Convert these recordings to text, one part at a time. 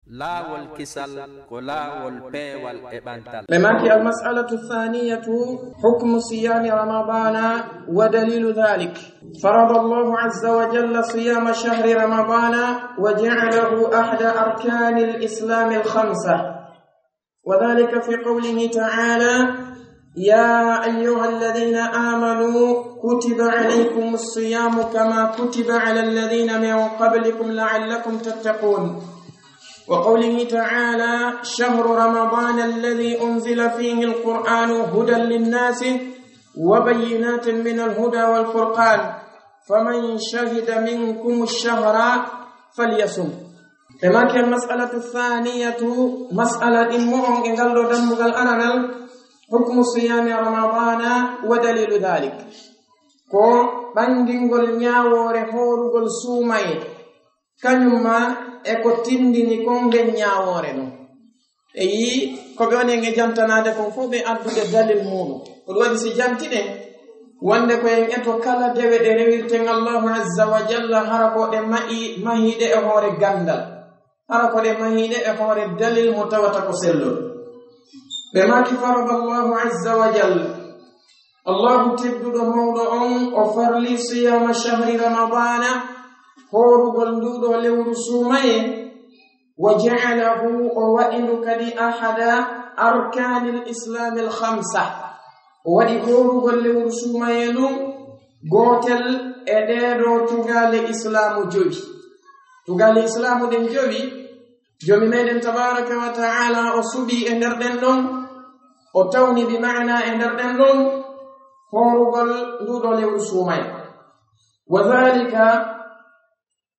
laawol kisal ko laawol peewal e ɓantal. لماكي المسألة الثانية حكم صيام رمضان ودليل ذلك. فرض الله عز وجل صيام شهر رمضان وجعله أحد أركان الإسلام الخمسة، وذلك في قوله تعالى: يا أيها الذين آمنوا كتب عليكم الصيام كما كتب على الذين من قبلكم لعلكم تتقون. وقوله تعالى: شهر رمضان الذي أنزل فيه القرآن هدى للناس وبينات من الهدى والفرقان فمن شهد منكم الشهر فليصم. كما كان المسألة الثانية مسألة إمهم إن قالوا دمغ الأنال حكم صيام رمضان ودليل ذلك. كو بندنغل نياور هورغل سومي كنما eko tindini kon ben nyaawore no yi ko be woni nge jantanade kon fu be addude dalil muɗum ko wadi si jantine wonde ko en eto kala dewe de rewirten Allah azza wa jalla harako de mahide e hore gandal, harako de mahide e hore dalil mutawata ko sellol be maki farada Allah azza wa jalla Allah tibdudo mawdo on o farli siyama shahri ramadana horugol nduɗo lewru sumaye wa ja'alahu o waɗinu kadi ahada arkani lislami alhamsa o waɗi horugol lewru sumaye ɗum gotel e ɗeɗo tugale islamu jowi. Tugale islamu ɗen jowi jomi meɗen tabaraka wa ta'ala o suɓi e nder ɗen ɗon, o tawni bi ma'na e nder ɗen ɗon horugol nduɗo lewru sumaye. Wa dhalika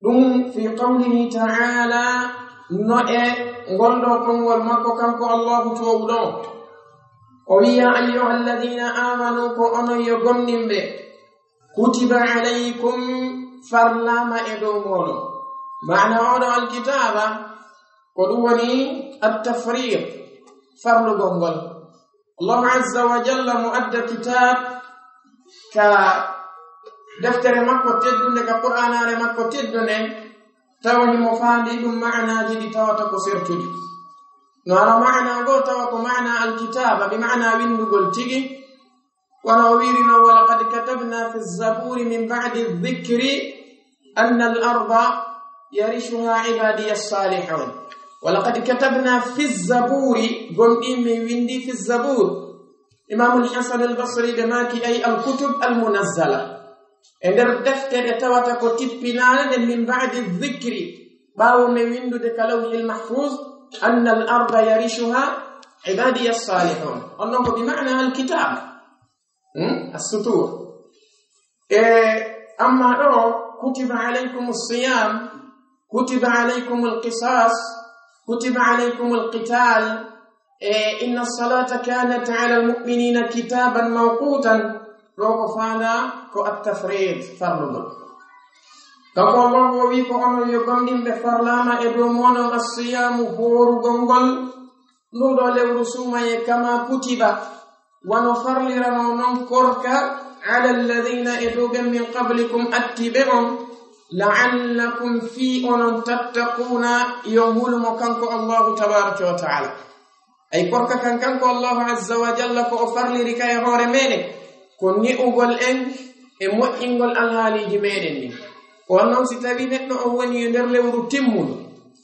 ɗum fi qawlihi ta'ala no e ngolɗo kongol makko kanko Allahu towɗo o wiya: ayyuha alladina amanu ko onon yo gomnimɓe, kutiba alaykum farlama e dow moɗon. mana oɗo alkitaba ko ɗum woni attafriq, farlugol ngol. Allahu azza wa jalla mo adda kitab ka deftere makko teddunde, ka qur'anare makko teddunde, tawani mo faandi ɗum ma'naji ɗi tawata ko sertuɗi. no ara ma'na go tawa ko ma'na alkitaba bi ma'na windugol tigi, kono o wirino: walaqad katabna fi zaburi min ba'di dhikri anna al-arda yarishuha ibadiya as-salihun. walaqad katabna fi zaburi gomɗi min windi fi zabur. Imam al-Hasan al-Basri be maki ay al-kutub al-munazzala, e nder deftere tawata ko tippinaane nde min ba'di dhikri, ɓaawo me windude ka lawhil mahfuz, anna al arda yarishuha ibadiya salihun. on non ko bi ma'na al kitab as-sutur. amma ɗo kutiba alaykum as-siyam, kutiba alaykum al-qisas, kutiba alaykum al-qital, inna as-salata kanat ala al-mu'minina kitaban mawqutan. Roko fana ko at-tafrid, farlugol. Kanko Allah o wi ko onon yo gomɗinɓe farlama e dow moɗon as-siyamu horugol ngol nduɗo lewru sumaye kama kutiba wano farlirano non korka ala alladhina e dow ɓen min qablikum attiɓe on la'allakum fi onon tattaquna yo hulumo kanko Allahu tabaraka wa ta'ala. ay korka kanko Allahu azza wa jalla ko o farliri ka e hoore meɗen ko ni'ugol en e moƴƴingol alhaaliji meɗen ni. ko non si tawi neɗɗo on woni e nder lewru timmuɗo,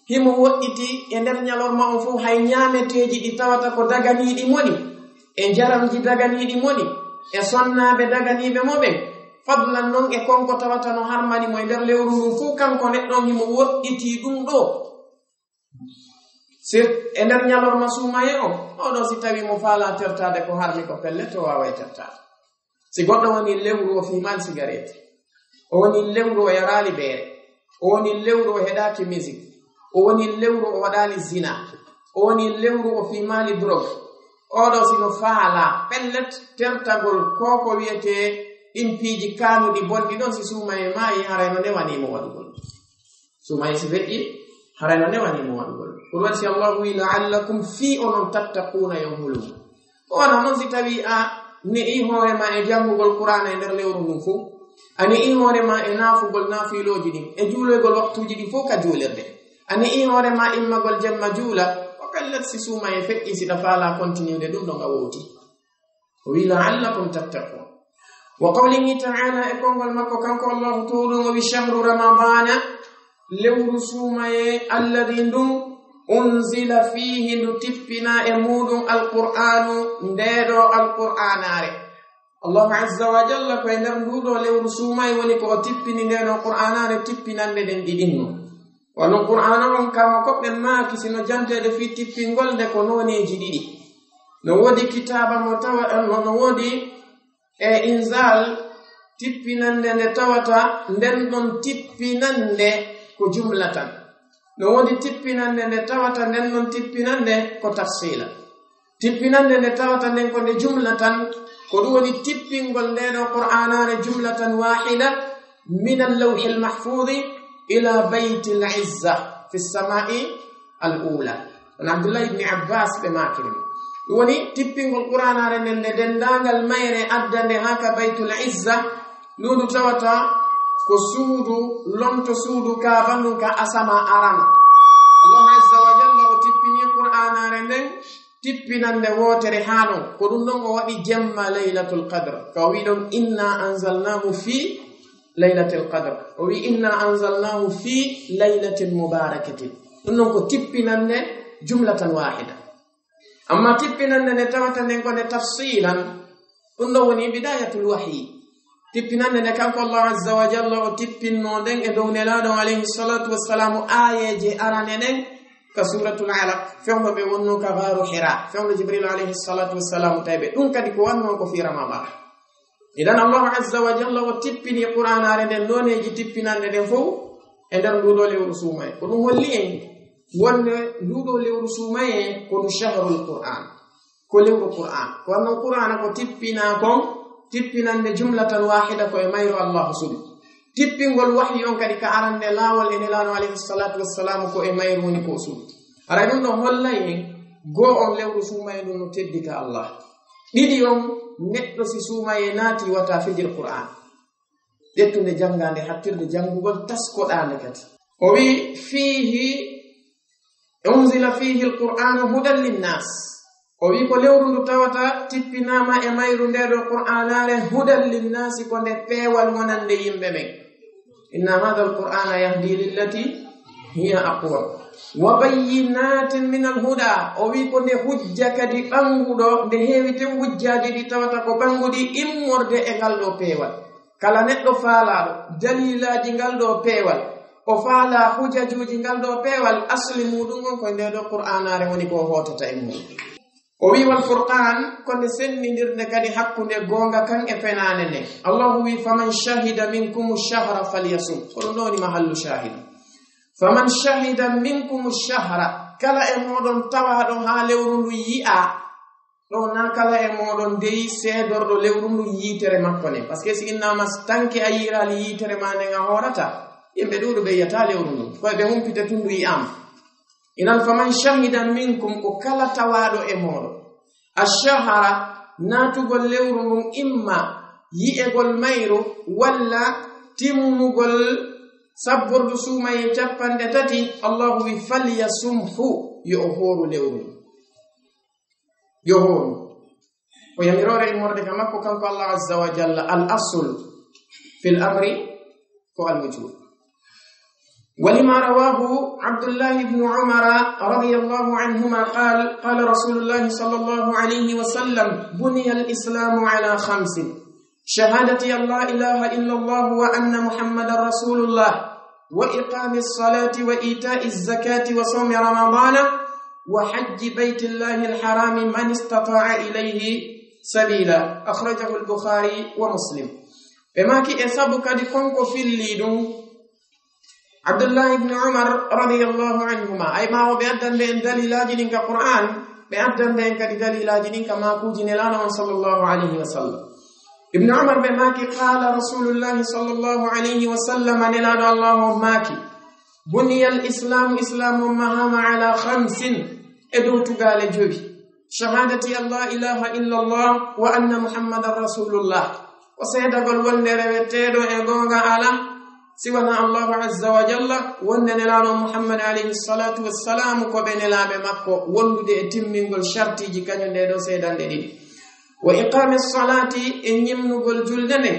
himo woɗɗiti e nder ñalorma on fof hay ñaameteeji ɗi tawata ko daganiiɗi moni, e jaramji daganiiɗi moni, e sonnaaɓe daganiiɓe moɓen, fadlan noon e konko tawata no harmani mo e nder lewru ndun fuu kanko neɗɗo on himo woɗɗiti ɗum ɗo e nder ñalorma sumaye o. oɗo si tawi mo faala tertade ko harmi ko pelle to wawa tertade. si goɗɗo woni lewru o fiimal cigarette, o woni lewru o yarali beere, o woni lewru o heɗaki musique, o woni lewru o waɗali zina, o woni lewru o fiimali drogue, oɗo sino faala pellet tertagol koko wiyete ɗin piiji kanuɗi bonɗi ɗon, si sumaye maayi harayno newanimo waɗugol. sumaye si feƴƴi harayno newanimo waɗugol. ɗum waɗi si Allah wi la'allakum fi onon tattaquna yon hulumu. o wana noon si tawi a ne'i hoorema e jangugol qur'ana e nder lewru ndun fuu, a ne'i hoorema e naafugol naafiloji ɗin, e juuloygol waktuji ɗin fof ka juulirde, ani i hore ma immagol jemma juula o kallat si suuma e feƴƴi siɗa faala continude ɗum ɗo nga wowti o wi la'allakum tattaqun wa qawlihi ta'ala e kongol makko kanko allahu toɗum o wi shahru ramadana lewru suumaye alladi ndun unzila fihi ndu tippina e muɗum alqur'anu ndeɗo alqur'anare allahu azza wa jalla koye nder nduɗo lewru suumaye woni ko o tippini ndeɗo qur'anare tippinande ɗen ɗiɗinno wonon qur'ana on kama koɓɓen maaki sino jantede fi tippingol nde ko noneji ɗiɗi no woodi kitaba mo tawa no woodi e inzal tippinande nde tawata nden ɗon tippinande ko jumlatan no woodi tippinande nde tawata nden ɗon tippinande ko tafsila tippinande nde tawata nden ko nde jumlatan ko ɗum woni tippingol ndeɗo qur'anare jumlatan wahida min allawhi almahfudi ila bayti al-izza fi as-sama'i al-ula an abdullah ibn abbas be makiri woni tippingol qur'anare nden nde dendangal mayre addande haka baytul izza ndu tawata ko suudu lomto suudu ka bandum ka asama arano allah azza wa jalla o tippini qur'anare nden tippinande wotere hano ko ɗum ɗon o waɗi jemma laylatul qadr ka wi ɗon inna anzalnahu fi laylatul qadr o wi inna anzalnahu fi laylatin mubarakatin ɗum ɗon ko tippinande jumlatan wahida amma tippinande nde tawata nden ko nde tafsilan ɗum ɗo woni bidayatul wahyi tippinande nde kanko allah azza wa jalla o tippinno nden e dow nelaɗo alayhi salatu wassalamu ayeje arane ɗen ka suratul alaq fewno ɓe wonno ka gaaru hira fewno jibril alayhi salatu wassalamu tawɓe ɗum kadi ko wanno ko fi ramadan idan allahu azza wa jalla o tippini qur'anare nden noneji tippinande ɗen fof e nder nduɗo lewru suumaye ko ɗum holli en wonde nduɗo lewru suumaye ko ɗum shahrul qur'an ko lewru qur'an ko wannon qur'ana ko tippina kon tippinande jumlatan wahida ko e mayro allahu suɓi tippingol wahyi on kadi ka arande laawol e nelano alayhi salatu wassalamu ko e mayro woni ko suɓi ara ɗum ɗo hollay en goo on lewru suumaye ɗum no teddi ka allah ɗiɗi on neɗɗo si suumaye naati wata fijir qur'an ƴettude janngande hattirde janngugol taskoɗande kadi o wi fihi unzila fihi alqur'anu hudan linnas o wi ko lewru ndu tawata tippinama e mayru ndeɗo qur'anare hudan linnasi ko nde peewal wonande yimɓe men inna hada alqur'ana yahdi lillati hiya aqwam wa bayyinatin min alhuda o wi ko nde hujja kadi ɓanguɗo nde heewi ten hujjaji ɗi tawata ko ɓanguɗi immorde e ngal ɗo peewal kala neɗɗo faalaɗo dalilaji ngal ɗo peewal o faala hujajuji ngal ɗo peewal asli muɗum on koye ndeɗo qur'anare woni ko hotata e muɗum o wi wal furqan ko nde sennidirde kadi hakkunde gonga kan e fenane nde allahu wi faman shahida minkum shahra falyasum ko ɗum ɗo woni mahallu shahida faman shahida minkum shahra kala e moɗon tawaɗo ha lewru ndu yi'a ɗo na kala e moɗon deyi seedorɗo lewru ndu yitere makko ne par ce que si innama tanke a yirali yitere ma nde nga horata yimɓe ɗuɗo ɓe yiyata lewru ndu koye ɓe humpita tundu yi'am inan faman shahida minkum ko kala tawaɗo e moɗon ashahara natugol lewru ndun imma yi'egol mayru walla timmugol sabbordu suumaye 3 allahu wi falyasumhu yo o hooru lewru yo hooru ko yamirore immorde ka makko kanko allah azza wa jalla al asl fi l amri ko al wujub ولما رواه عبد الله بن عمر رضي الله عنهما قال رسول الله صلى الله عليه وسلم بني الإسلام على 5 شهادة أن لا إله إلا الله وأن محمد رسول الله وإقام الصلاة وإيتاء الزكاة وصوم رمضان وحج بيت الله الحرام من استطاع إليه سبيلا أخرجه البخاري ومسلم بما كي أسابك دفنك في الليدون عبد الله بن عمر رضي الله عنهما أي ما هو بأدن لأن دليلاج لنك قرآن بأدن لأنك دليلاج لنك ما كوجن لنا صلى الله عليه وسلم ابن عمر بماكي قال رسول الله صلى الله عليه وسلم نلاد الله ماكي بني الإسلام إسلام مهام على 5 إدوت قال جوبي شهادة أن لا إله إلا الله وأن محمد رسول الله وسيدة قل ولنر وتيدو إغوغا على siwana allahu azza wa jalla wonde nelano muhammad alayhi salatu wassalam ko ɓe nelaɓe makko wondude e timmingol shartiji kañum nde ɗo seedande ɗiɗi wa iqami salati e ñimnugol julde nde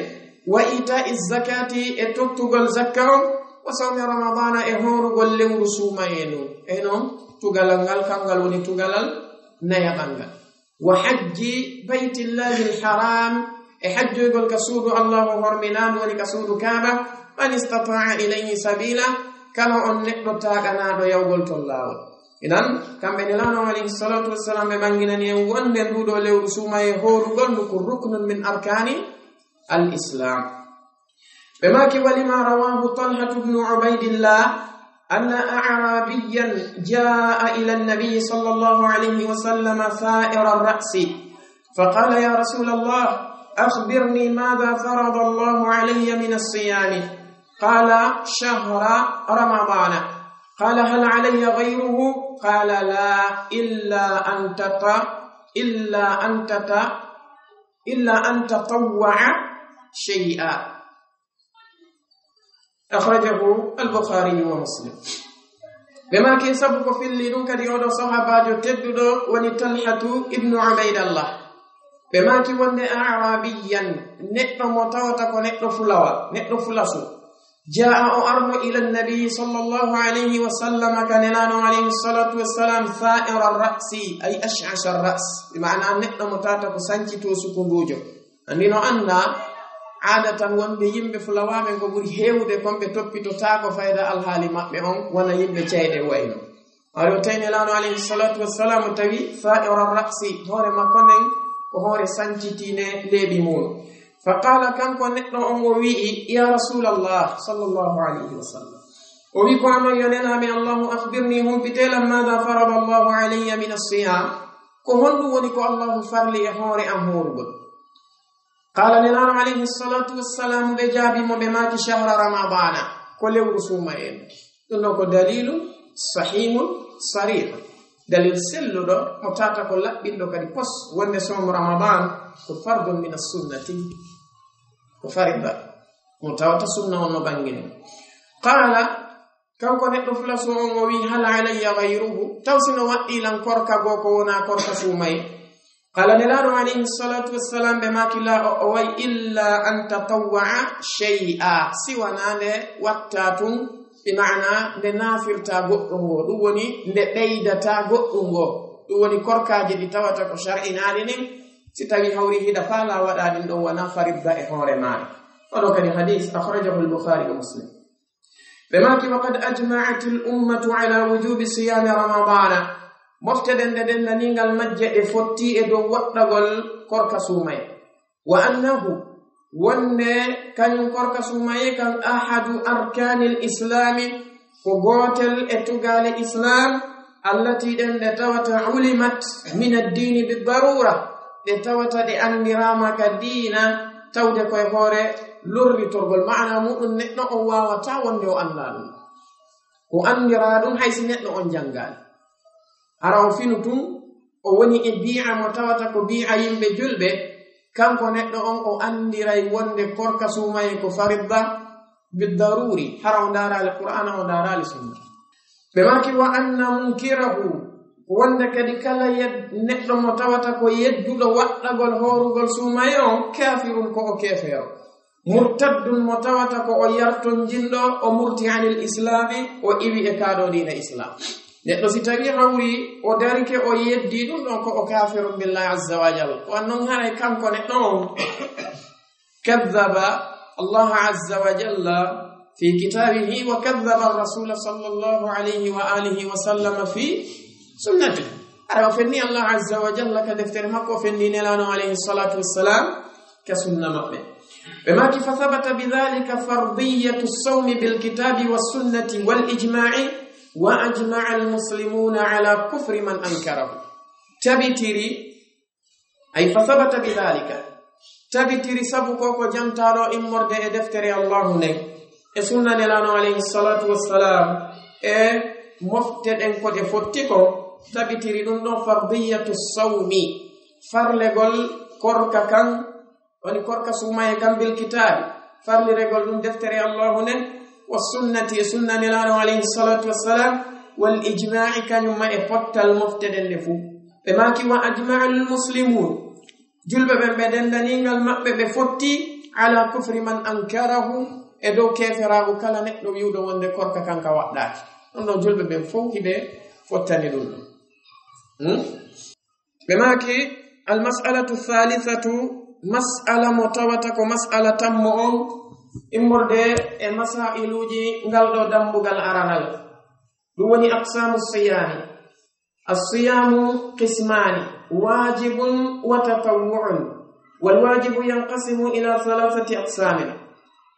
wa itai zakati e tottugol zakka on wa sawmi ramadana e horugol lewru suumayenu e noon tugalal ngal kangal woni tugalal nayaɓangal wa hajji baytillahi lharam e hajjoygol ka suudu allahu horminanu woni ka suudu kaaba man istataa ilayhi sabila kala on neɗɗo taaqanaɗo yawgol ton laawol idan kamɓe nelano alayhi salatu wassalam ɓe ɓanginani en wonde nduɗo lewru suumaye horugol ndu ko ruknun min arkani al islam ɓe maki walima rawahu talhatu bnu ubaydillah أن أعرابيا جاء إلى النبي صلى الله عليه وسلم ثائر الرأس فقال يا رسول الله أخبرني ماذا فرض الله علي من الصيام قال شهر رمضان قال هل علي غيره قال لا إلا أن تطوع شيئا أخرجه البخاري ومسلم بما كي سبق في اللي نكد يودو صحابة تددو ونطلحة ابن عبيد الله بما كي وند أعرابيا نتو متوتك نتو فلوا نتو فلسو جاء أرم إلى النبي صلى الله عليه وسلم كان لانو عليه الصلاة والسلام ثائر الرأس أي أشعش الرأس بمعنى نتو متوتك سنكي توسكو بوجو أنه أن adatan wonde yimɓe fulawaɓe ko ɓuri hewde komɓe toppitotako fayda alhaali maɓɓe on wona yimɓe ceyɗe wayno ari o tawni lano alayhi salatu wassalam tawi fa'ira ra'si hoore makko nden ko hoore sancitine leeɓi muɗum fa qala kanko neɗɗo on o wi'i ya rasulallah sallllahu alayhi wa sallam o wi ko anon yonenaɓe allahu akhbirni humpitelam mada farada allahu alayya min assiyam ko honɗum woni ko allahu farli e hoore am horugol قال نلان عليه الصلاة والسلام بجابي مبمات شهر رمضان كل رسومين إنه دليل صحيح صريح دليل سلو دو متاتا كل بندو كدي بس وان صوم رمضان كفرد من السنة كفرد متاتا سنة ونبنجن قال كم كنت نفلسوا ووي هل علي غيره توسن وقت لن كوركا غوكو ونا كوركا سومين قال نلانو عليه الصلاة والسلام بما كلا أوي إلا أن تطوع شيئا سوى ناند وقتاتم بمعنى ننافر تاغوطنغو دووني نديدا تاغوطنغو دووني كوركاجي دي تاوتا كو شرعي نالين ستاوي هوري هيدا فالا ودادين دو ونافر إبدا إحوري مال ولو كان حديث أخرجه البخاري ومسلم بما كي وقد أجمعت الأمة على وجوب صيام رمضان mofteden den naningal majje e fotti e dow waɗɗagol korka suumay wa annahu wonne kañum korka suumaye kan ahadu arkanil islami ko gotel e tugale islam allati ɗen ɗe tawata ulimat min addini bidarura ɗe tawata ɗe andirama ka diina tawde koye hoore lorritorgol maana muɗum neɗɗo on wawata wonde o anda ɗum o andira ɗum haysi neɗɗo on jangali ara o finu tun o woni e bi'a mo tawata ko bi'a yimɓe julɓe kanko neɗɗo on o andiray wonde korka suumaye ko faridda bidaruri hara o ndara alqur'ana o ndara sunna ɓe maki wa anna munkirahu wonde kadi kala neɗɗo mo tawata ko yedduɗo waɗɗagol horugol suumaye o kafirun ko o kefeero murtaddun mo tawata ko o yarton jinɗo o murti anil islami o iwi e kaɗo dina islam neɗɗo si tawi hawri o darike o yeddi ɗum ɗon ko o kafiru billahi azza wa jal wannon haray kanko neɗɗo on kadhaba allah azza wa jalla fi kitabihi wa kadhaba ar-rasul sallallahu alayhi wa alihi wa sallam fi sunnatihi ara o fenni allah azza wa jalla ka deftere makko o fenni nelano alayhi salatu wassalam ka sunna maɓɓe ɓe maki fa thabata bidhalika fardiyatu as-sawmi bil kitabi was sunnati wal ijma'i وأجمع المسلمون على كفر من أنكره تبتري أي فثبت بذلك تبتري سبقوك جمتارو إمرد دفتري الله نك سنة نلانو عليه الصلاة والسلام مفتد انكو دفتكو تبتري نندو فرضية الصوم فرلغل كوركا كان وني كوركا سوماي كان بالكتاب فرلغل نن دفتري الله نك والسنة سنة نلانو عليه الصلاة والسلام والإجماع كان يما إفت المفتد النفو بماكي وأجمع المسلمون جلب بمبدن دنين المأب بفتي على كفر من أنكره إدو كافره كلا نحن يودو وند كوركا كان كوادات أنه جلب بمفوه بفتني دون بماكي المسألة الثالثة مسألة متوتك ومسألة تمؤون إمرده مسائل نغالدو دمبغال أرانال دواني أقسام الصيام الصيام قسمان واجب وتطوع والواجب ينقسم إلى 3 أقسام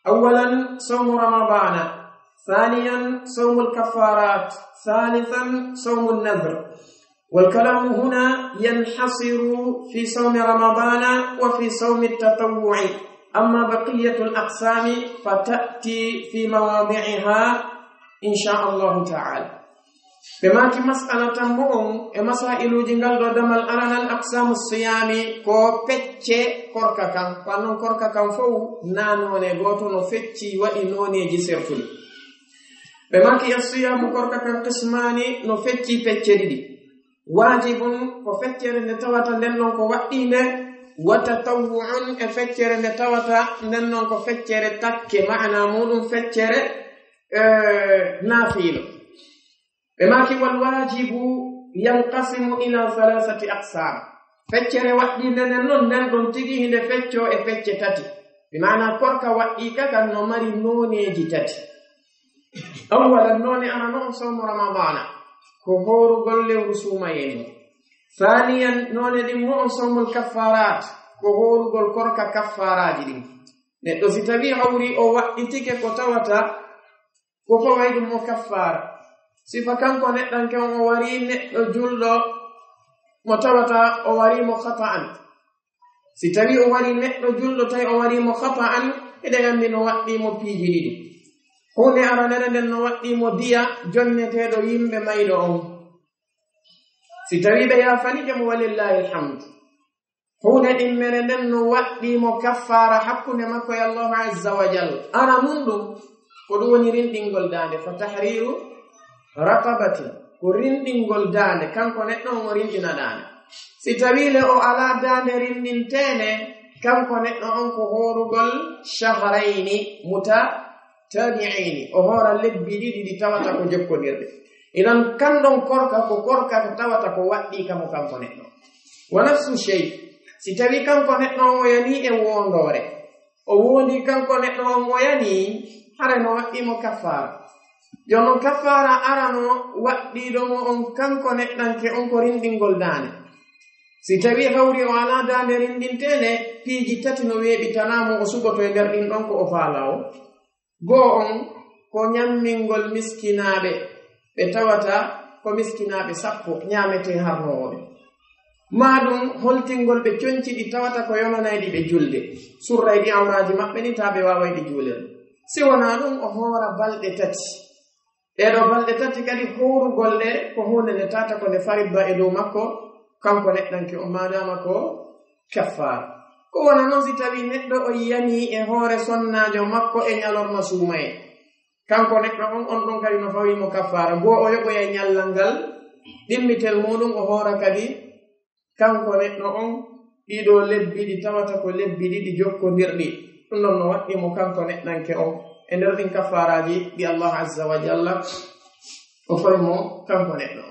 أولا صوم رمضان ثانيا صوم الكفارات ثالثا صوم النذر والكلام هنا ينحصر في صوم رمضان وفي صوم التطوع أما بقية الأقسام فتأتي في مواضعها إن شاء الله تعالى بما كي مسألة مؤم مسائل جنجل دم الأران الأقسام الصيام كو فتشي كوركا كان فانون كوركا كان فو نانو نغوتو نفتشي وإنوني جسرفل بما كي الصيام كوركا كان قسماني نفتشي فتشي دي واجب وفتشي نتواتا ننون كو وقتينه وتطوع فتشي نتواتا ننون كو فتشي تكي معنى مولون فتشي نافيل بماكي والواجب ينقسم إلى 3 أقسام فتشر وحدي ننون نندون تيجي هند فتشو فتش تاتي بمعنى كوركا وحيكا كان نمري نوني جتاتي أولا نوني أنا نون صوم رمضان كهور قل رسومين ثانيا نوني دي مون صوم الكفارات كهور قل كوركا كفارات دي ندو ستبي هوري أو وحيتك كتواتا كفوائد مكفار sifa kanko neɗɗan ke o wari neɗɗo julɗo mo tawata o wari mo khata'an si tawi o wari neɗɗo julɗo tawi o wari mo khata'an eɗen anndi no waɗɗimo piiji ɗiɗi hunde aranere nden no waɗɗimo diya jonneteɗo yimɓe mayɗo on si tawi ɓe yafanike mo walillahi alhamdu hunde ɗimmere nden no waɗɗimo kaffara hakkunde makko e allahu azza wa jalla ara mum ɗum ko ɗum woni rinɗingol dande fa tahriru raqabati ko rindingol dande kanko neɗɗo on o rindina dande si tawile o ala dande rindintene kanko neɗɗo on ko horugol shahrayni mutatabi'ini o hora lebbi ɗiɗi ɗi tawata ko jokkodirɗe idan kanɗon korka ko korka ko tawata ko waɗɗi kamo kanko neɗɗo wa nafsu shay si tawi kanko neɗɗo on o yani e wondore o wondi kanko neɗɗo on o yani hara no waɗɗimo kafara jono kafara arano waɗɗiɗomo on kanko neɗɗanke on ko rindingol dande si tawi hawri o ala dande rindintene piiji 3 no weeɓitanamo o sugoto e nder ɗin ɗon ko o faalawo goo on ko ñammingol miskinaɓe ɓe tawata ko miskinaɓe 10 ñamete harnowoɓe maɗum holtingol ɓe conciɗi tawata ko yomanayɗi ɓe julde surrayɗi awraji maɓɓe ni taɓe wawayɗi juulirde si wona ɗum o hoora balɗe 3 ɗeɗo balɗe 3 kadi horugol ɗe ko hunde nde tata ko nde faridba e dow makko kanko neɗɗanke o madama ko kaffara ko wona noon si tawi neɗɗo o yani e hoore sonnajo makko e ñalorma suumaye kanko neɗɗo on ɗon kadi no fawimo kaffara goo o yoɓoya ñallal ngal ɗimmitel muɗum o hoora kadi kanko neɗɗo on ɗiɗo lebbi ɗi tawata ko lebbi ɗiɗi jokkodirɗi ɗum ɗon no waɗɗimo kanko neɗɗanke on e nder ɗin kaffaraji ɗi allah azza wa jalla o fawimo kanko neɗɗo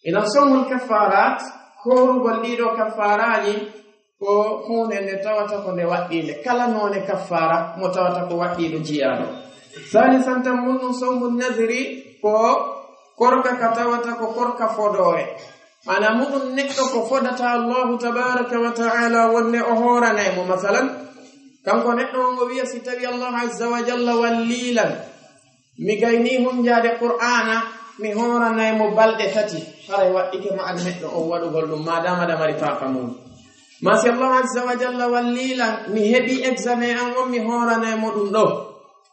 idan sawmul kaffarat horugol ɗiɗo kaffaraji ko hunde nde tawata ko nde waɗɗinde kala none kaffara mo tawata ko waɗɗiɗo jiyaɗo salisan tan muɗum sawmu nadri ko korka ka tawata ko korka fodore mana muɗum neɗɗo ko fodata allahu tabaraka wa ta'ala wonne o horanaymo masalan kanko neɗɗo on o wiya si tawi allah azza wa jalla wallilan mi gayni humjade qur'ana mi horanaymo balɗe 3 haray waɗɗike mo ad neɗɗo on waɗugol ɗum madama da mari faqa mum ma si allah azza wa jalla wallilan mi heɓi examen an on mi horanaymo ɗum ɗo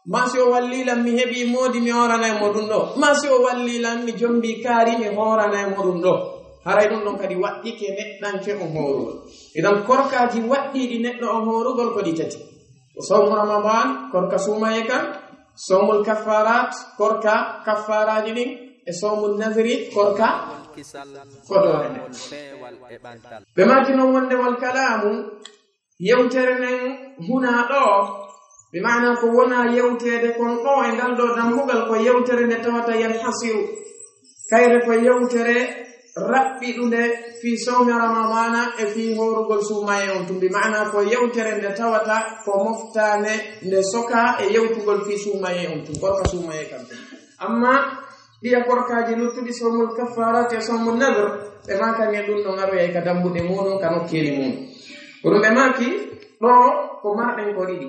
ma si o wallilan mi heɓi moodi mi horanaymo ɗum ɗo ma si o wallilan mi jombi kaari mi horanaymo ɗum ɗo haray ɗum ɗon kadi waɗɗike neɗɗanke on horugol idan korkaji waɗɗiɗi neɗɗo on horugol ko ɗi 3 ko sawmu ramadan korka sumaye kan sawmul kafarat korka kafaraji din e sawmul nadri korka fodore be maki non wonde wal kalamu yewtere nen huna do bi maana ko wona yewtede kon do e ngal do dambugal ko yewtere ne tawata yanhasiru kayre ko yewtere rabbiɗude fi sawmi ramadana e fi horugol sumaye on tum bi maana ko yewtere nde tawata ko moftane nde soka e yewtugol fi sumaye on tum korka sumaye kam amma ɗiya korkaji luttuɗi sawmul kafarat e sawmul nadr ɓe makane ɗum ɗo ngaroyay ka dambuɗe muɗum ka nokkeli muɗum ko ɗum ɓe maki ɗo ko marɗen ko ɗiɗi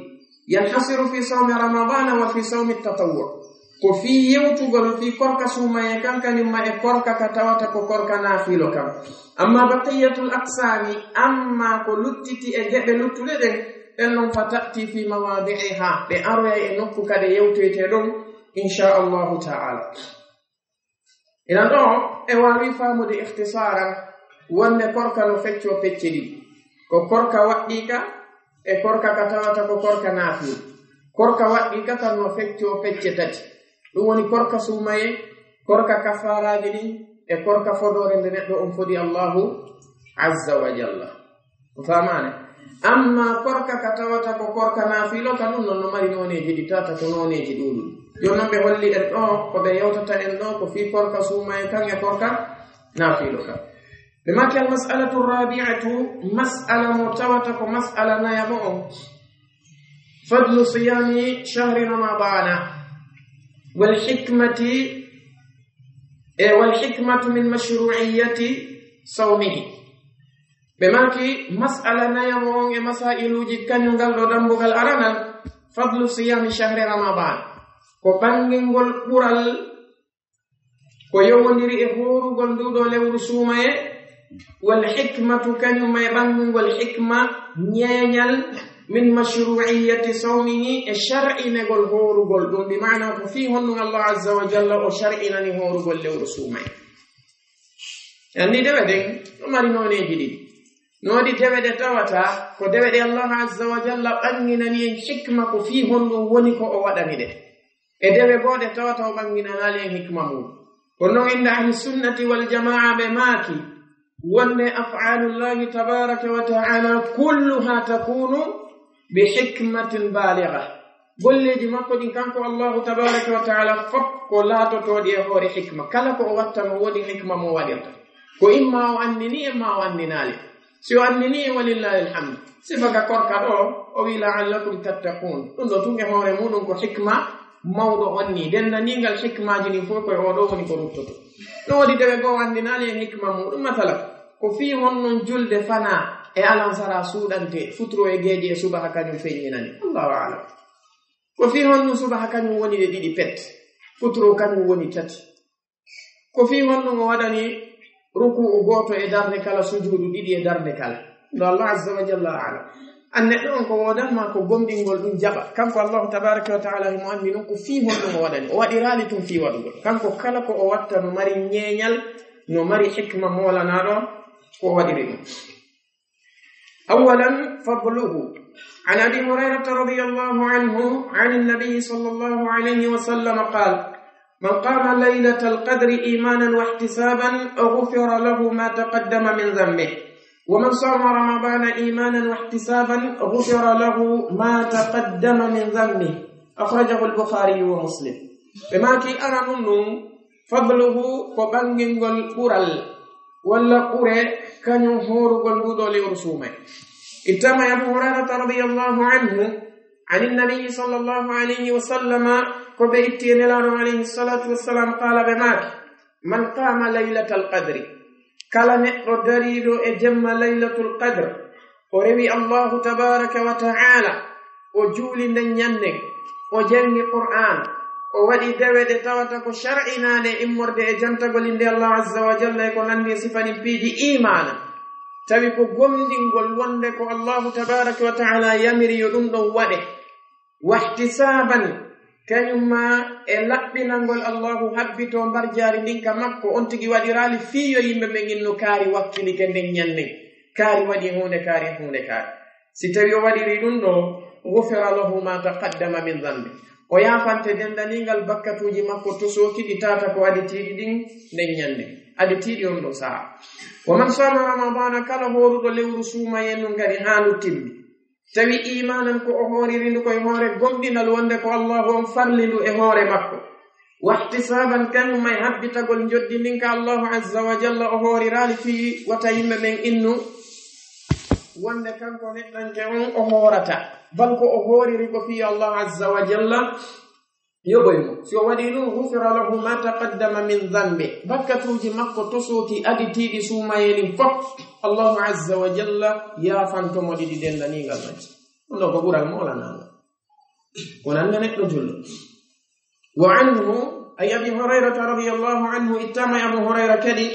yanhasiru fi sawmi ramadana wa fi sawmi tatawwu ko fi yewtugol fi korka sumaye kan kañumma e korka ka tawata ko korka naafilo kam amma baqiyatul aqsami amma ko luttiti e geɓe luttuɗe ɗen ɗen non fa tati fi mawadi'iha ɓe aroya e nokku kade yewtoyte ɗon inchallahu ta'ala ina ɗo e wawi famude ihtisaran wonde korka no fecco pecce ɗi ko korka waɗɗika e korka ka tawata ko korka naafilo korka waɗɗika kan no fecco pecce tati ɗum woni korka sumaye korka kafaraji ɗin e korka fodore nde neɗɗo on fodi Allahu azza wa jalla ko famane amma korka ka tawata ko korka naafilo ka ɗum non no mari noneji ɗi tata ko noneji ɗuɗum jonnon ɓe holli en ɗo ko ɓe yewtata en ɗo ko fi korka sumaye kan e korka naafilo kan ɓe maki al mas'alatu rabi'atu mas'ala mo tawata ko mas'ala nayamo on fadlu siyami shahri ramadana والحكمة من مشروعية صومه بماكي مسألة نيمون مسائل جكن ينقل دمبغل أرانا فضل صيام شهر رمضان وبنغل قرال ويوندري إهور قندودو لور سومي والحكمة كان يبنغل والحكمة نينيال من مشروعية صومه الشرعي نقول هو رجل دون بمعنى فيه أن الله عز وجل وشرعنا هو رجل له رسومه يعني ده بدين ما رينوني جديد نودي تبدأ تواتا كتبدأ الله عز وجل أننا نين حكمة فيه أن ونكو أودمي ده إذا بعد تواتا وبنجنا نالين حكمة مو ونو عند أهل السنة والجماعة بماكي وأن أفعال الله تبارك وتعالى كلها تكون بحكمة بالغة قل لي جماكو دين كانكو الله تبارك وتعالى فك لا تتودي هوري حكمة كالكو أواتم ودي حكمة موالية كو إما وأنني إما وأننا لي سوى أنني ولله الحمد سفك كوركا دو أو لعلكم تتقون تندو تنجي هوري مودن كو حكمة موضوع أني دينا نيغال حكمة جني فوكو يهودو وني كورتو نو ودي تبقى وأننا لي حكمة مودن مثلا كو في هنن جلد فنا e alansara suudante futuro e geeji e subaha kañum feññinani allahu alam ko fi honnu subaha kañum woni ɗe ɗiɗi pet futuro kañum woni tati ko fi honnu ngo waɗani ruku'u gooto e darde kala sujudu ɗiɗi e darde kala ndo allah azza wa jalla alam an neɗɗo on ko wodanma ko gomɗingol ɗum jaɓa kanko allahu tabaraka wa taala himo anndi noon ko fi honnu ngo waɗani o waɗi raali tum fi waɗugol kanko kala ko o watta no mari ñeeñal no mari hikma molanaɗo ko waɗiri ɗum أولا فضله عن أبي هريرة رضي الله عنه عن النبي صلى الله عليه وسلم قال من قام ليلة القدر إيمانا واحتسابا غفر له ما تقدم من ذنبه ومن صام رمضان إيمانا واحتسابا غفر له ما تقدم من ذنبه أخرجه البخاري ومسلم بماكي أنا ننم فضله فبنجن القرال ولا قرى كان يهور قلبه لرسومه اتما أبو هريرة رضي الله عنه عن النبي صلى الله عليه وسلم قبئتين لانه عليه الصلاة والسلام قال بماك من قام ليلة القدر كلا نقر دريد اجم ليلة القدر وروي الله تبارك وتعالى وجول ننينك وجنگ قرآن وودي دوede tawata ko shar'inaade immorde e jantagol inde Allah azza wa jalla e ko nandi sifani piiji imana tawi ko gomdingol wonde ko Allah tabaraka wa ta'ala yamiri yo ɗum ɗon waɗe wahtisaban kañumma e laɓɓinangol Allahu habbito mbar jaari ndin ka makko on tigi waɗiraali fiyo yimɓe ɓe ginno kaari wakkili ke nden ñanden kaari waɗi hunde kaari si tawi o waɗiri ɗum ɗo gufira lahu ma taqaddama min dhanbi o yafante dendanigal bakkatuji makko to soki ɗi tata ko aditiɗi ɗin nden ñande aditiɗi on ɗo saha wa man sama ramadana kala horuɗo lewru sumayen nu ngari ha luttimbi tawi imanan ko o horirindu koye hoore gomɗinal wonde ko allahu on farlindu e hoore makko wahtisaban kañum may habbitagol joddindin ka allahu azza wa jalla o horirali fi wata yimɓe ɓen innu wonde kanko neɗɗanke on o horata bal ko o horiri ko fi allah azza wa jalla yoɓoymo si o waɗi ɗum gufira lahu ma taqaddama min dambe bakkatuji makko tosoki aditiɗi sumayenin fof allahu azza wa jalla yafantomo ɗiɗi dendanigal majji ɗum ɗo ko ɓural molananga wonande neɗɗo jullo wa anhu ay abi hurairata radiallahu anhu ittama abu hurayra kadi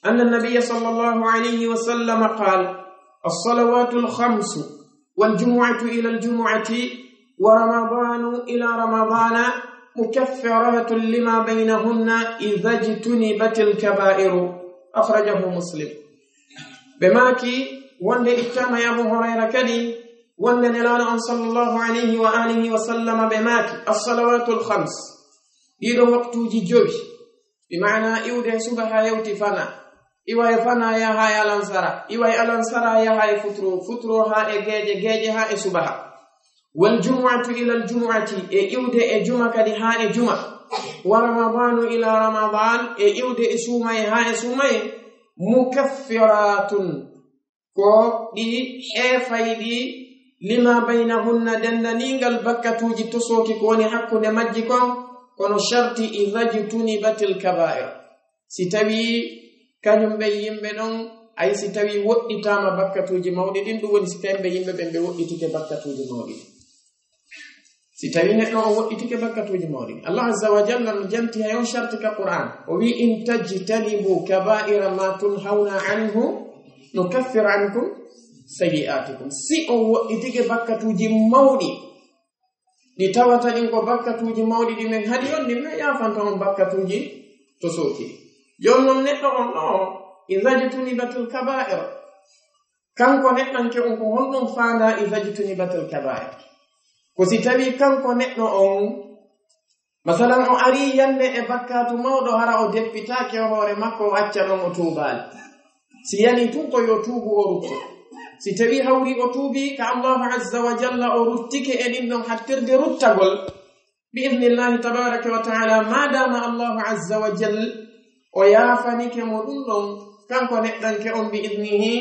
anna nabiya sallallahu alayhi wa sallam qala الصلوات الخمس والجمعة إلى الجمعة ورمضان إلى رمضان مكفرات لما بينهن إذا اجتنبت الكبائر أخرجه مسلم بماكي وند إتما يا أبو هريرة كدي وند نلان صلى الله عليه وآله وسلم بماكي الصلوات الخمس يدو وقت جيجوش بمعنى يودي سبها يوتي فنا iway fana ya hay alansara iway alansara ya hay futro ha e geje ha e subaha wal jumu'atu ila al jumu'ati e iwde e juma kadi ha e juma wa ramadanu ila ramadan e iwde e sumay ha e sumay mukaffiratun ko di hefaydi lima bainahunna dendaningal bakkatuji tosoki ko woni hakkunde majji kon kono sharti idhajtunibatil kaba'ir si tawi kañum ɓe yimɓe ɗon ay si tawi woɗɗitama bakkatuji mawɗi ɗin ɗum woni si tawi ɓe yimɓe ɓen ɓe woɗɗitike bakkatuji mawɗi si tawi neɗɗo o woɗɗitike bakkatuji mawɗi allah azza wa jalla no janti hay on sharti ka qur'an o wi in tajtanibu kaba'ira ma tunhawna anhu nukaffir ankum sayi'atikum si o woɗɗitike bakkatuji mawɗi ɗi tawata ɗin ko bakkatuji mawɗi ɗi men haɗi on ɗin ɓe yafanta on bakkatuji to soki jonnon neɗɗo on ɗo idajtunibatul kaba'ir kanko neɗɗanke on ko honɗum faanda idajtunibatul kaba'ir ko si tawi kanko neɗɗo on masalan o ari yande e bakkatu mawɗo hara o deppitake hoore makko o acca ɗon o tuubali si yani tun ko yo tuubu o rutto si tawi hawri o tuubi ka allahu azza wa jalla o ruttike e ɗin ɗon hattirde ruttagol bi idnillahi tabaraka wa taala madama allahu azza wa jalla o yafanike mo ɗum ɗon kanko neɗɗanke on bi idnihi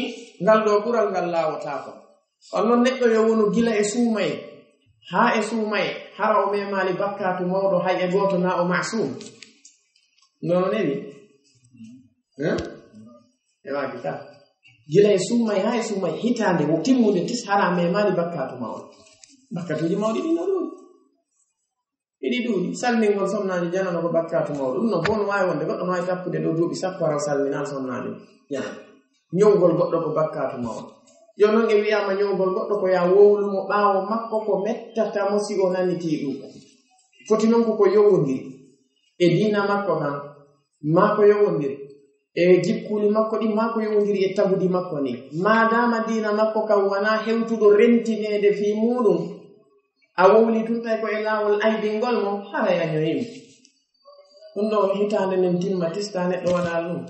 ngal ɗo ɓural ngal laawotako on noon neɗɗo yo wonu gila e suumaye ha e suumaye hara o memali bakkatu mawɗo hay e goto na o masum nono newi ewaki ka gila e suumaye ha e suumaye hitande wo timmude tis hara memali bakkatu mawɗo bakkatuji mawɗi ɗi no ɗum iɗi ɗuuɗi salmingol sonnaji janano ko bakkatu mawɗo ɗum no bo no wawi wonde goɗɗo no wawi tappude ɗo duuɓi sappo aran salminal sonnaji janano ñowgol goɗɗo ko bakkatu mawɗo yo noon e wiyama ñowgol goɗɗo ko ya wowlumo ɓaawo makko ko mettatamo si o naniti ɗum foti noon koko yowodiri e diina makko kan ma ko yowodiri e jikkuli makko ɗi ma ko yowodiri e tagudi makko ni madama diina makko kam wona hewtuɗo rentinede fi muɗum a wowli tun tawi ko e laawol aybingol mo haray a ñoyimo ɗum ɗo hitande nen timma tista neɗɗo waɗa ɗum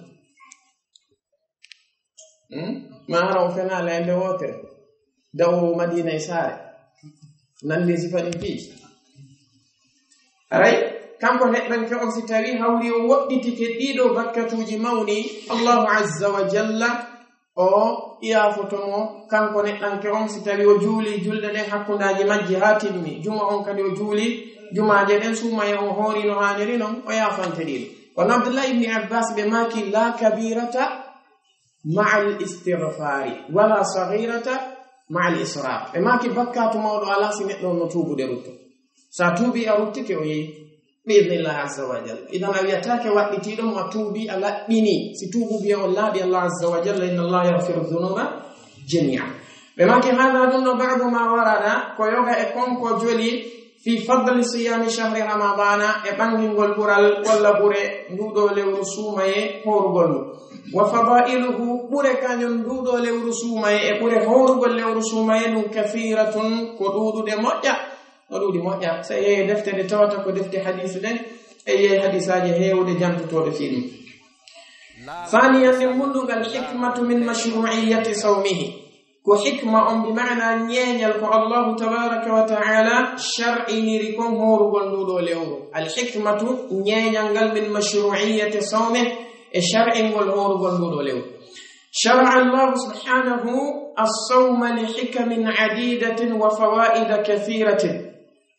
ma hara o fena leyde wotere daw madina e saare nande sifaɗin fii aray kanko neɗɗanke on si tawi hawri o woɗɗitike ɗiɗo bakkatuji mawni allahu azza wa jalla o iyafotomo kanko neɗɗanke on si tawi o juuli julde ɗen hakkundaji majji ha timmi juma on kadi o juuli jumaje ɗen sumaye o hoorino haniri noon o yafante ɗiɗo kono abdullah ibni abbas ɓe maki la kabirata maa al istighfari wala saghirata maa al israf ɓe maki bakkatu mawɗo ala si neɗɗo no tuubude rutto sa tuubi a ruttike o yehi biidnillah azza wa jalla idan a wiyatake waɗɗitiɗo mo a tuubi a laɓɓini si tuubu biya on laaɓi allah azza wa jalla inna allah yahfiru dhunuba jamia ɓe maki hada ɗum no ba'du ma warada ko yoga e konko joli fi fadli siyami shahri ramadana e ɓangingol ɓural walla ɓure nduɗo lewru suumaye horugol ndu wa fadailuhu ɓure kañum nduɗo lewru suumaye e ɓure horugol lewru suumaye ɗum kafiratun ko ɗuɗuɗe moƴƴa ودودي موجا سي دفتر توتا كو دفتر حديث دين اي حديثاجي هيودي جامتو فيلم ثانيا من الحكمة من مشروعية صومه كو حكمة بمعنى نينيال كو الله تبارك وتعالى شرعي نيريكم هورغول نودو ليورو الحكمة نينيال من مشروعية صومه الشرعي هورغول نودو ليورو شرع الله سبحانه الصوم لحكم عديدة وفوائد كثيرة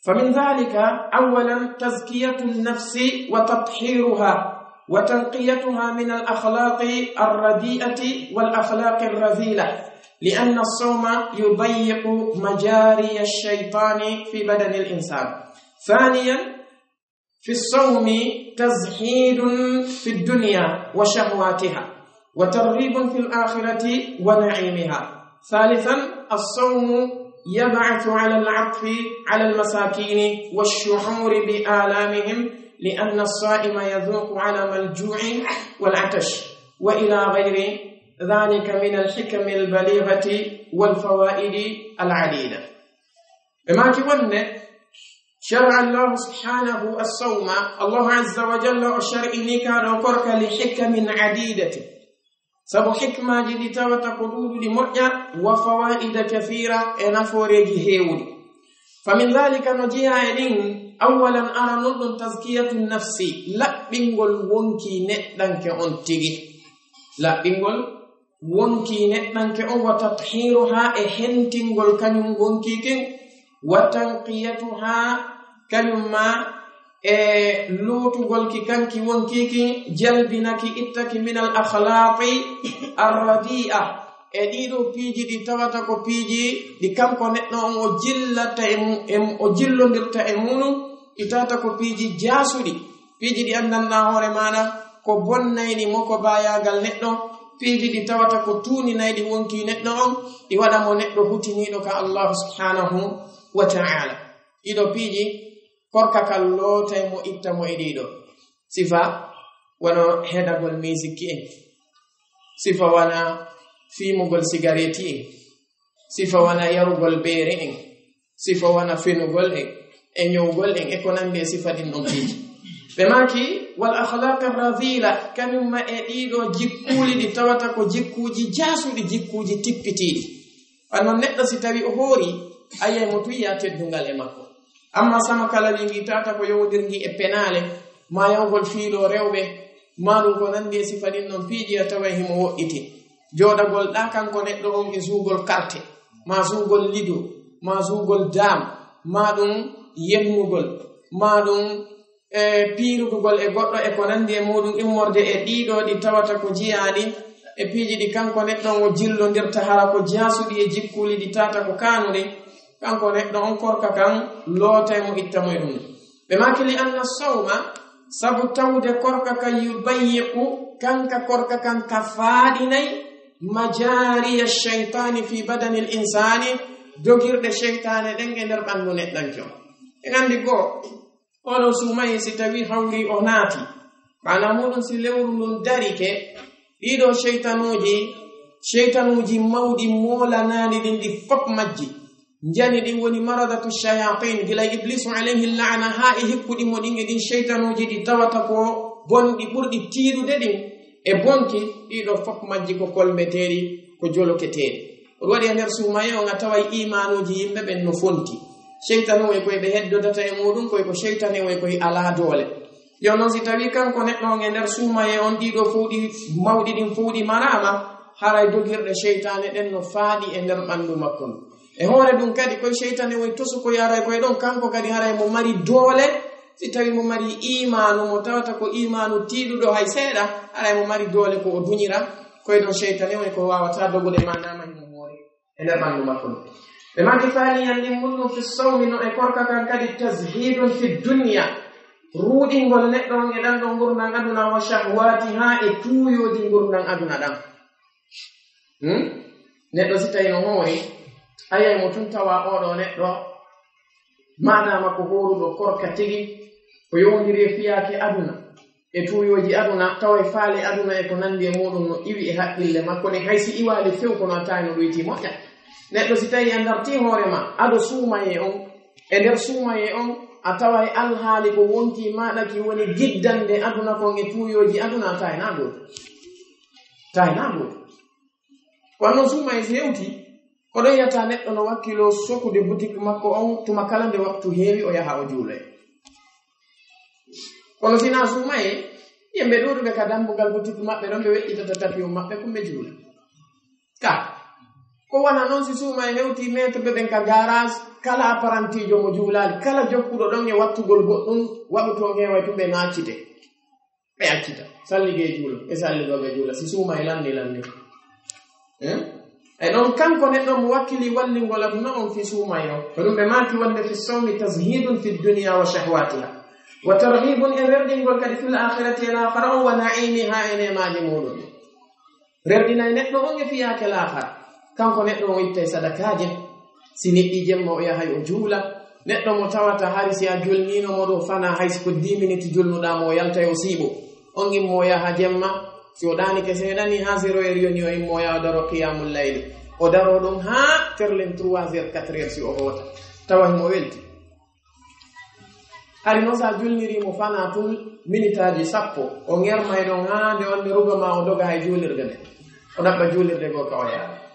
فمن ذلك أولا تزكية النفس وتطهيرها وتنقيتها من الأخلاق الرديئة والأخلاق الرذيلة لأن الصوم يضيق مجاري الشيطان في بدن الإنسان. ثانيا في الصوم تزهيد في الدنيا وشهواتها وترغيب في الآخرة ونعيمها. ثالثا الصوم يبعث على العطف على المساكين والشعور بآلامهم لأن الصائم يذوق علم الجوع والعطش وإلى غير ذلك من الحكم البليغة والفوائد العديدة. بما كنا شرع الله سبحانه الصوم الله عز وجل شرعني كان وكرك لحكم عديدة سبو حكمة جديدة وتقدود لمرجع وفوائد كثيرة نفورج هيود. فمن ذلك نجيها إلين أولا أنا نظن تزكية النفس لا بنقول ونكي نتنك أنتجي لا بنقول ونكي نتنك أو وتطهيرها إهنتنقل كنم ونكيك وتنقيتها كلمة لوتقل كنك ونكيك جلبنك إتك من الأخلاق الرديئة edido piiji di tawata ko piiji di kanko neddo on o jillata o jillondirta e munum itata ko piiji jaasudi piiji di andanda hore maada ko bonnayni moko bayagal neddo piiji di tawata ko tuuni naydi wonki neddo on di wada mo neddo hutinido ka Allah subhanahu wa ta'ala ido piiji korka kallota mo itta mo edido sifa wono hedagol music en sifa wana fimugol cigarette en sifa wana yarugol beere en sifa wana fenugol e nyowgol en e ko nande sifa din non piiji be maki wal akhlaq ar-radila kanuma e dido jikkuli di tawata ko jikkuji jaasudi jikkuji tippitiidi anon neddo si tawi o hori ayay mo tuya teddungal e makko amma sama kala lingi tata ko yowdirngi e penale ma yawgol fiilo rewbe maɗum ko nande sifa din non piiji tawa himo wo'iti jodagol da kanko neddo on e sugol carte ma sugol lido ma sugol dam ma dum yemmugol ma dum piirugol e goddo e ko nandi e modum immorde e dido di tawata ko jiyaadi e piiji di kanko neddo o jillondirta hala ko jaasudi e jikkuli di tata ko kanude kanko neddo on korka kan lotay mo ittamo e dum be makili anna sawma sabu tawde korka kan yubayyiqu kanka korka kan kafaadinay majari ash-shaytani fi badani al-insani dogirde shaytane den e der bandu neddanjo e gandi go odo sumay si tawi hawri o naati bana mudun si lewru nun darike dido shaytanuji mawdi mola nani din di fop majji njani di woni maradatu shayatin gila iblisu alayhi la'na ha e hikkudi modin e din shaytanuji di tawata ko bondi burdi tiidude din e bonki dido fop majji ko kolmeteri ko joloketeri wadi nder sumaye on tawai imanuji yimbe ben no fonti shaytanu e koy be heddota e mudum koy ko shaytane e koy ala dole yo non si tawi kanko neddo on nder sumaye on dido fuudi mawdi din fuudi marama haray dogirde shaytane den no faadi e nder bandu makko e hore dum kadi koy shaytane way tosu ko yara koy don kanko kadi haray mo mari dole si tawi mo mari imanu mo tawata ko imanu tiidudo hay seeda haray mo mari dole ko o dunyira koy don shaytane way ko wawata dogude manama himo hore e nder bandu makko be maki fali yandi munno fi sawmi no e korka kan kadi tazhidun fi dunya ruudingol neddo e dan do gurnan aduna wa shahwatiha e tuuyodi gurnan aduna dan neddo si tawi no hori ayay mo tun tawa odo neddo manama ko horudo korka tigi ko yowndiri fiyaaki aduna e tuuyoji aduna tawa faali aduna e ko nandi e mudum no iwi e haqqille makko ne haysi iwaali few kono taano doyti moƴƴa neddo si tawi andarti hoore ma ado suumaye on e nder suumaye on a tawa e alhaali ko wonti maɗa ki woni giddande aduna kon e tuuyoji aduna tayna goto kono noon suumaye so hewti koɗon yiyata neɗɗo no wakkilo sokude boutique makko on tuma kala nde waktu heewi o yaha o juuloye kono sina suumaye yimɓe ɗuɗuɓe ka dambugal boutique maɓɓe ɗon ɓe weƴƴitata tapium maɓɓe kumɓe juula ka ko wona noon si suumaye hewti maître ɓe ɓen ka garage kala apparantijo mo juulali kala jokkuɗo ɗon e wattugol goɗɗum waɗuto ngeway tum ɓe naccite ɓe accita sallige juulo e salligoɓe juula si suumaye lanni e ɗon kanko neɗɗo mo wakkili wallingol aduna on fi suumaye o ko ɗum ɓe maaki wonde fi sawmi tashidun fi dunia wa shahwatiha wa targhibun e rerdingol kadi fil akhirati e lahara on wa naimiha e nemaji muɗum rerdinay neɗɗo on e fiyake lahara kanko neɗɗo o itta e sadakaje si neɗɗi jemma o yahay o juula neɗɗo mo tawata hari si a julnino mo ɗo fana haysi ko 10 minutes julnuɗamo o yalta o siiɓo on immo o yaha jemma si o ɗanike seeɗani ha 0 heure yoni o immo o yaha o daro qiyamul layli o daro ɗum ha terlen 3 heures 4 heures si o hota tawa himo welti hari noon sa julnirimo fana tul minutaji 10 o ngermay ɗon ha nde wonde rugama o doga hay julirde nde o ɗaɓɓa julirde goo ka o yaha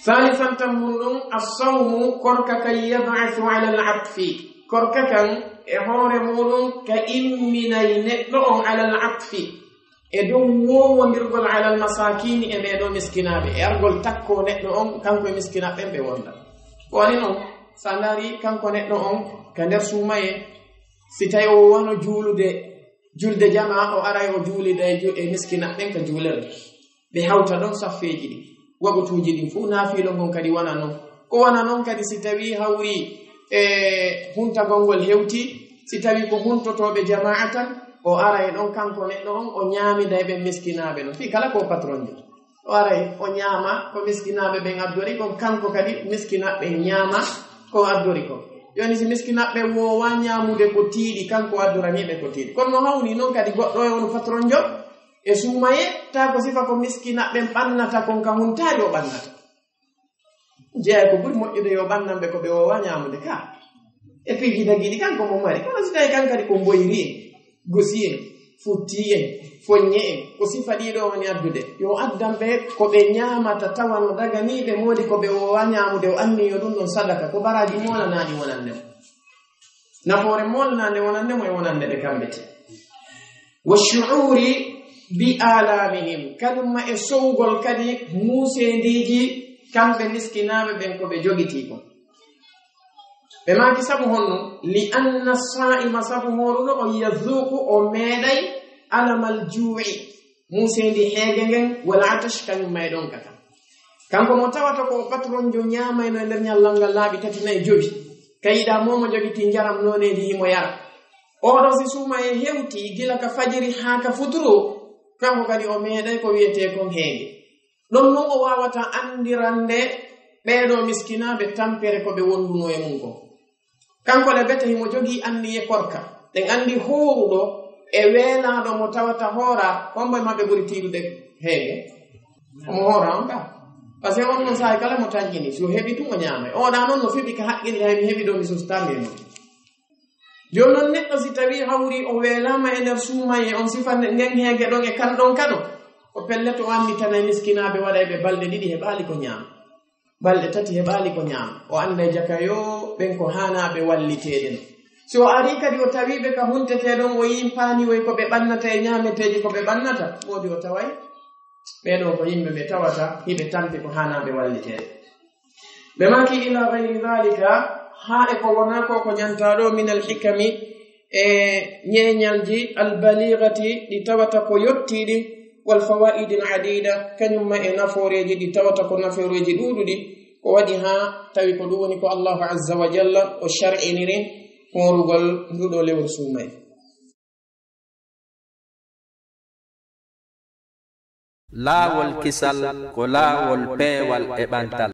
ثالثا تمنون الصوم كرك كي يبعث على العطف كرك كان هور مولون كإمنين نؤم على العطف إدوم ونرجل على المساكين إبدو مسكينابي أرجل تكو نؤم كان كوي مسكينابي بيوندا ولينو سالاري كان كو نؤم كان رسومي ستايو وانو جولد جماعة أو أرايو جولد مسكينابي كجولر بهاوتا دون صفيجي wagotuji ɗin fuu naafilo ngon kadi wana noon ko wana noon kadi si tawi hawri e huntagolngol hewti si tawi ko huntotoɓe jama'atan o ara e ɗon kanko neɗɗo on o ñaamida e ɓe miskinaɓe no fi kala ko patron jo o ara o ñaama ko miskinaɓe ɓen addori kon kanko kadi miskinaɓe ñaama ko addori kon joni si miskinaɓe wowa ñaamude ko tiiɗi kanko addoraniɓe ko tiiɗi kono no hawni noon kadi goɗɗo e on patron jo e suumaye ta ko sifa ko miskinaɓe ɓannata kon ka huntari o ɓannata jeeya ko ɓuri moƴƴude yo ɓannanɓe ko ɓe wowa ñamude ka e puis gidagiɗi kanko mo mari kono si tawi kan kadi ko mboyri en gosi en futti en foññe en ko sifa ɗiɗo woni addude yo addanɓe ko ɓe ñamata tawa no daganiɓe modi ko ɓe wowa ñamude o anni yo ɗum ɗon sadaka ko baraji molanaɗi wonandemo nafoore molnande wonandemo e wonande ɓe kamɓete wa shu'uri bi alamihim kadumma e sowgol kadi musendiji kamɓe miskinaɓe ɓen ko ɓe jogiti kon ɓe maki sabu honno li anna sa'ima sabu horuɗo o yazuqu o meeɗay alamal ju'i musendi heege ngen wala atash kañum mayɗon kata kanko mo tawata ko patron jo ñamayno e nder ñallal ngal laaɓi 3-4 kayiɗa momo jogiti njaram noneji himo yara oɗo si suuma e hewti gila ka fajiri ha ka futuro kanko kadi o meeɗay ko wiyete kon heege ɗon non o wawata andirande ɓeeɗo miskinaɓe tampere ko ɓe wonduno e mum kon kanko le bete himo jogi anni e korka ɗen andi horuɗo e weelaɗo mo tawata hoora hombo e maɓɓe ɓuri tiiɗude heege omo hoora on ka par ce que on non sahay kala mo tañƴini so heɓi tum o ñaamay oɗa noon no fiɓi ka haqqille hay mi heɓi ɗo mi sustami e noon joni noon neɗɗo si tawi hawri o weelama e nder suumaye on sifa ngen heege ɗon e kanɗon kaɗo o pelleto o annditana e miskinaɓe waɗa ɓe balɗe 2 heɓali ko ñaama balɗe 3 heɓali ko ñaama o anda e jaka yo ɓen ko hanaɓe walliteɗe no so o ari kadi o tawiɓe ka hunteteɗon o yimpani woy ko ɓe ɓannata e ñameteji ko ɓe ɓannata woodi o taway ɓeɗo ko yimɓe ɓe tawata hiɓe tampi ko hanaɓe walliteɗe ɓe maki ila gayri dhalika ha e ko wona ko ko ñantaɗo min alhikami e ñeñalji albaligati ɗi tawata ko yottiɗi wal fawaidi adida kañumma e naforeji ɗi tawata ko naforeji ɗuɗuɗi ko waɗi ha tawi ko ɗum woni ko allahu azza wa jalla o shar'iniri horugol nduɗo lewru suumay laawol kisal ko laawol peewal e ɓantal